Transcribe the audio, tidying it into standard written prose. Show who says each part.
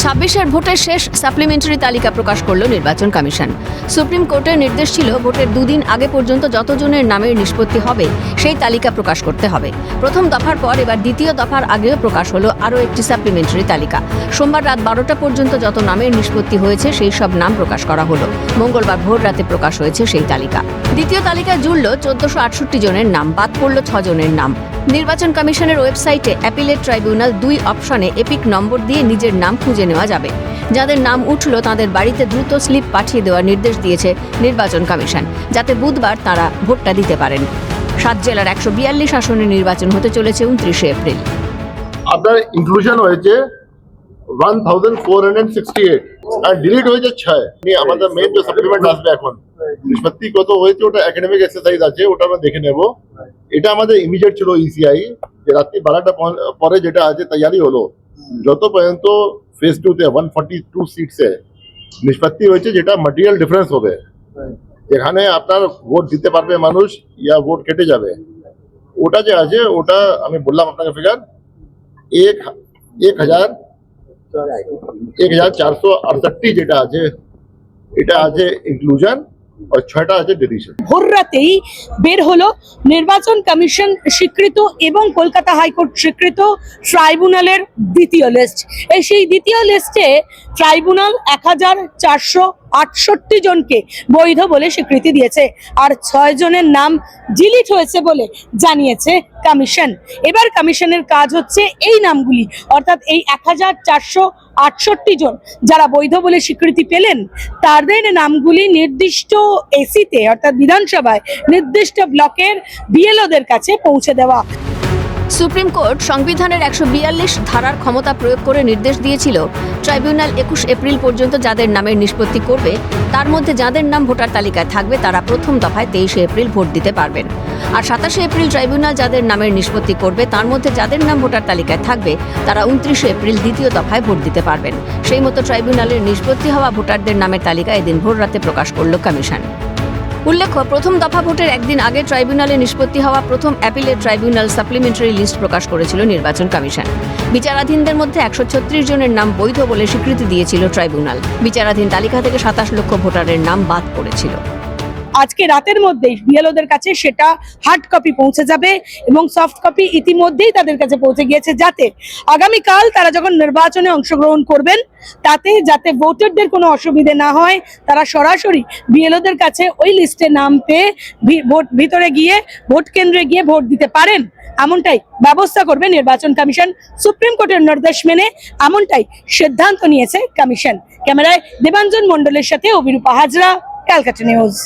Speaker 1: 26-এর ভোটের শেষ সাপ্লিমেন্টারি তালিকা প্রকাশ করল নির্বাচন কমিশন। সুপ্রিম কোর্টের নির্দেশ ছিল ভোটের দুদিন আগে পর্যন্ত যতজনের নামের নিষ্পত্তি হবে সেই তালিকা প্রকাশ করতে হবে। প্রথম দফার পর এবার দ্বিতীয় দফার আগেও প্রকাশ হলো আরও একটি সাপ্লিমেন্টারি তালিকা। সোমবার রাত 12টা পর্যন্ত যত নামের নিষ্পত্তি হয়েছে সেই সব নাম প্রকাশ করা হলো। মঙ্গলবার ভোর রাতে প্রকাশ হয়েছে সেই তালিকা। দ্বিতীয় তালিকায় জুড়ল 1468 জনের নাম, বাদ পড়ল 6 জনের নাম। নির্বাচন কমিশনের ওয়েবসাইটে অ্যাপিলেট ট্রাইব্যুনাল 2 অপশনে এপিক নম্বর দিয়ে নিজের নাম খুঁজে নেওয়া যাবে। যাদের নাম উঠল তাদের বাড়িতে দ্রুত স্লিপ পাঠিয়ে দেওয়ার নির্দেশ দিয়েছে নির্বাচন কমিশন, যাতে বুধবার তারা ভোটটা দিতে পারেন। 7 জেলার 142 আসনে নির্বাচন হতে চলেছে 29 এপ্রিল।
Speaker 2: আপনার ইনক্লুশন হয়েছে 1468 আর ডিলিট হয়েছে 6। আমাদের মেইন যে সাপ্লিমেন্ট আসবে এখন নিষ্পত্তি কত হয়েছে ওটা একাডেমিক এক্সারসাইজ আছে, ওটা আমরা দেখে নেব। এটা আমাদের ইমিডিয়েট ছিল ইসিআই, যে রাত্রি 12টা পরে যেটা আছে তৈরি হলো। যত পর্যন্ত ফেজ 2 তে 142 সিটসে নিষ্পত্তি হয়েছে, যেটা ম্যাটেরিয়াল ডিফারেন্স হবে, যেখানে আপনার ভোট দিতে পারবে মানুষ ইয়া ভোট কেটে যাবে, ওটা যে আছে ওটা আমি বললাম আপনাকে ফিগার 1468 যেটা আছে, এটা আছে ইনক্লুশন আর 6টা আছে ডিলিশন।
Speaker 3: ভোর রাতেই বের হলো নির্বাচন কমিশন স্বীকৃত এবং কলকাতা হাইকোর্ট স্বীকৃত ট্রাইব্যুনালের দ্বিতীয় লিস্ট। সেই দ্বিতীয় লিস্টে ট্রাইব্যুনাল 1468 জনকে বৈধ বলে স্বীকৃতি দিয়েছে, আর 6 জনের নাম ডিলিট হয়েছে বলে জানিয়েছে কমিশন। এবার কমিশনের কাজ হচ্ছে এই নামগুলি, অর্থাৎ এই 1468 জন যারা বৈধ বলে স্বীকৃতি পেলেন তাদের নামগুলি নির্দিষ্ট এসিতে অর্থাৎ বিধানসভায় নির্দিষ্ট ব্লকের বিএলওদের কাছে পৌঁছে দেওয়া।
Speaker 1: সুপ্রিম কোর্ট সংবিধানের 142 ধারার ক্ষমতা প্রয়োগ করে নির্দেশ দিয়েছিল ট্রাইব্যুনাল 21 এপ্রিল পর্যন্ত যাদের নামের নিষ্পত্তি করবে তার মধ্যে যাদের নাম ভোটার তালিকায় থাকবে তারা প্রথম দফায় 23 এপ্রিল ভোট দিতে পারবেন, আর 27 এপ্রিল ট্রাইব্যুনাল যাদের নামের নিষ্পত্তি করবে তার মধ্যে যাদের নাম ভোটার তালিকায় থাকবে তারা 29 এপ্রিল দ্বিতীয় দফায় ভোট দিতে পারবেন। সেই মতো ট্রাইব্যুনালের নিষ্পত্তি হওয়া ভোটারদের নামের তালিকা এদিন ভোর রাতে প্রকাশ করল কমিশন। উল্লেখ্য, প্রথম দফা ভোটের একদিন আগে ট্রাইব্যুনালে নিষ্পত্তি হওয়া প্রথম অ্যাপিলেট ট্রাইব্যুনাল সাপ্লিমেন্টারি লিস্ট প্রকাশ করেছিল নির্বাচন কমিশন। বিচারাধীনদের মধ্যে 136 জনের নাম বৈধ বলে স্বীকৃতি দিয়েছিল ট্রাইব্যুনাল। বিচারাধীন তালিকা থেকে 27 লক্ষ ভোটারের নাম বাদ পড়েছিল।
Speaker 3: আজকে রাতের মধ্যেই বিএলওদের কাছে সেটা হার্ড কপি পৌঁছে যাবে এবং সফট কপি ইতিমধ্যেই তাদের কাছে পৌঁছে গিয়েছে, যাতে আগামীকাল তারা যখন নির্বাচনে অংশগ্রহণ করবেন যাতে ভোটারদের কোনো অসুবিধে না হয়, তারা সরাসরি বিএলওদের কাছে ওই লিস্টে নাম পেয়ে ভিতরে গিয়ে ভোট কেন্দ্রে গিয়ে ভোট দিতে পারেন, এমনটাই ব্যবস্থা করবে নির্বাচন কমিশন। সুপ্রিম কোর্টের নির্দেশ মেনে এমনটাই সিদ্ধান্ত নিয়েছে কমিশন। ক্যামেরায় দেবাঞ্জন মণ্ডলের সাথে অভিরূপা হাজরা, ক্যালকাটা নিউজ।